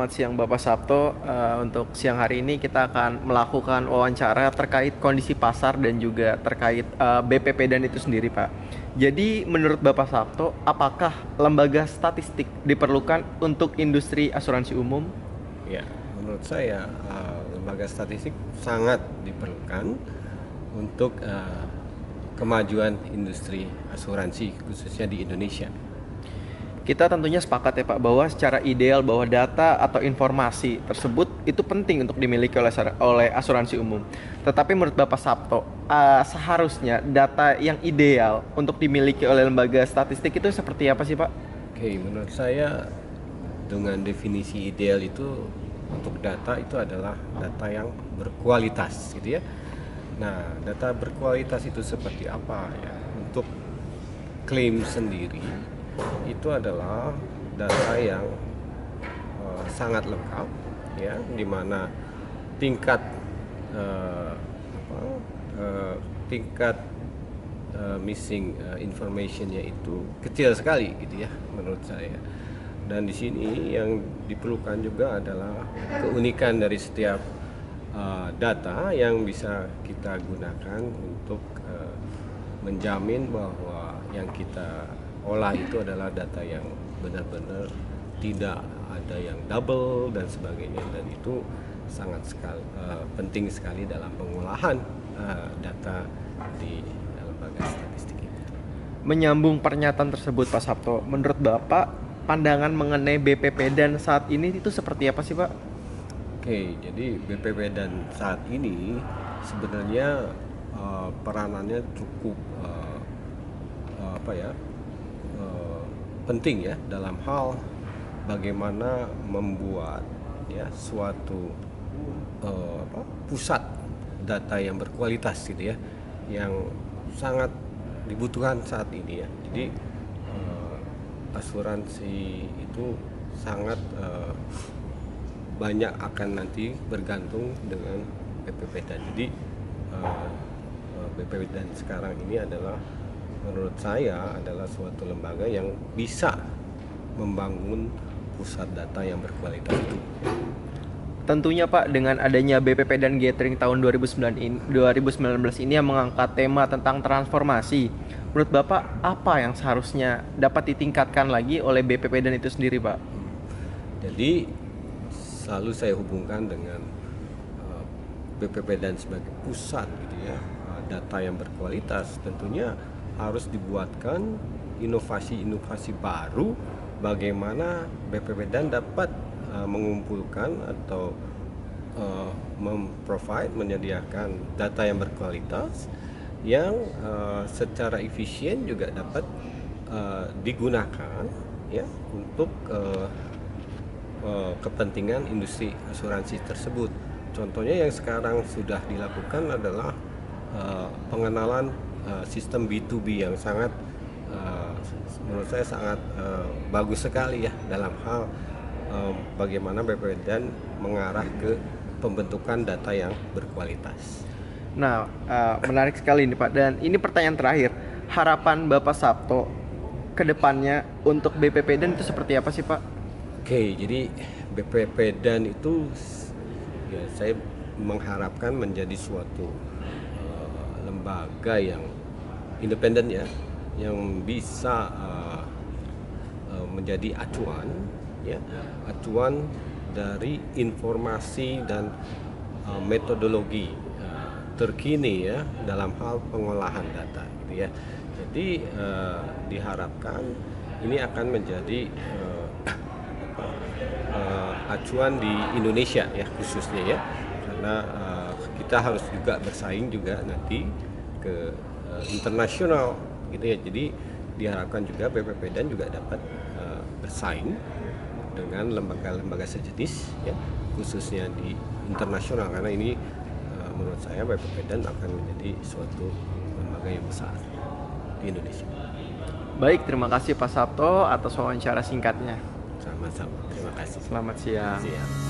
selamat siang Bapak Sabto. Untuk siang hari ini kita akan melakukan wawancara terkait kondisi pasar dan juga terkait BPP dan itu sendiri, Pak. Jadi menurut Bapak Sabto, apakah lembaga statistik diperlukan untuk industri asuransi umum? Ya, menurut saya lembaga statistik sangat diperlukan untuk kemajuan industri asuransi khususnya di Indonesia. Kita tentunya sepakat ya Pak bahwa secara ideal bahwa data atau informasi tersebut itu penting untuk dimiliki oleh asuransi umum. Tetapi menurut Bapak Sabto, seharusnya data yang ideal untuk dimiliki oleh lembaga statistik itu seperti apa sih Pak? Oke, menurut saya dengan definisi ideal itu untuk data itu adalah data yang berkualitas gitu ya. Nah, data berkualitas itu seperti apa ya? Untuk klaim sendiri itu adalah data yang sangat lengkap ya, di mana tingkat tingkat missing informationnya itu kecil sekali gitu ya menurut saya. Dan di sini yang diperlukan juga adalah keunikan dari setiap data yang bisa kita gunakan untuk menjamin bahwa yang kita olah itu adalah data yang benar-benar tidak ada yang double dan sebagainya, dan itu sangat penting sekali dalam pengolahan data di lembaga statistik itu. Menyambung pernyataan tersebut Pak Sabto, menurut Bapak pandangan mengenai BPP dan saat ini itu seperti apa sih Pak? Oke, jadi BPP dan saat ini sebenarnya peranannya cukup penting ya dalam hal bagaimana membuat ya suatu pusat data yang berkualitas gitu ya, yang sangat dibutuhkan saat ini ya. Jadi asuransi itu sangat banyak akan nanti bergantung dengan BPP dan jadi BPP dan sekarang ini adalah menurut saya adalah suatu lembaga yang bisa membangun pusat data yang berkualitas itu. Tentunya Pak, dengan adanya BPP dan Gathering tahun 2019 ini yang mengangkat tema tentang transformasi, menurut Bapak apa yang seharusnya dapat ditingkatkan lagi oleh BPP dan itu sendiri Pak? Jadi selalu saya hubungkan dengan BPP dan sebagai pusat gitu ya, data yang berkualitas tentunya harus dibuatkan inovasi-inovasi baru bagaimana BPP dan dapat mengumpulkan atau menyediakan data yang berkualitas yang secara efisien juga dapat digunakan ya untuk kepentingan industri asuransi tersebut. Contohnya yang sekarang sudah dilakukan adalah pengenalan sistem B2B yang sangat menurut saya sangat bagus sekali ya dalam hal bagaimana BPP dan mengarah ke pembentukan data yang berkualitas. Nah, menarik sekali ini Pak, dan ini pertanyaan terakhir, harapan Bapak Sabto ke depannya untuk BPP dan itu seperti apa sih Pak? Oke, jadi BPP dan itu ya saya mengharapkan menjadi suatu lembaga yang independen ya, yang bisa menjadi acuan ya, acuan dari informasi dan metodologi terkini ya dalam hal pengolahan data gitu ya. Jadi diharapkan ini akan menjadi acuan di Indonesia ya khususnya ya, karena kita harus juga bersaing juga nanti ke internasional gitu ya. Jadi diharapkan juga BPP dan juga dapat bersaing dengan lembaga-lembaga sejenis ya khususnya di internasional, karena ini menurut saya BPP dan akan menjadi suatu lembaga yang besar di Indonesia. Baik, terima kasih Pak Sabto atas wawancara singkatnya. Sama-sama, terima kasih. Selamat siang. Siap.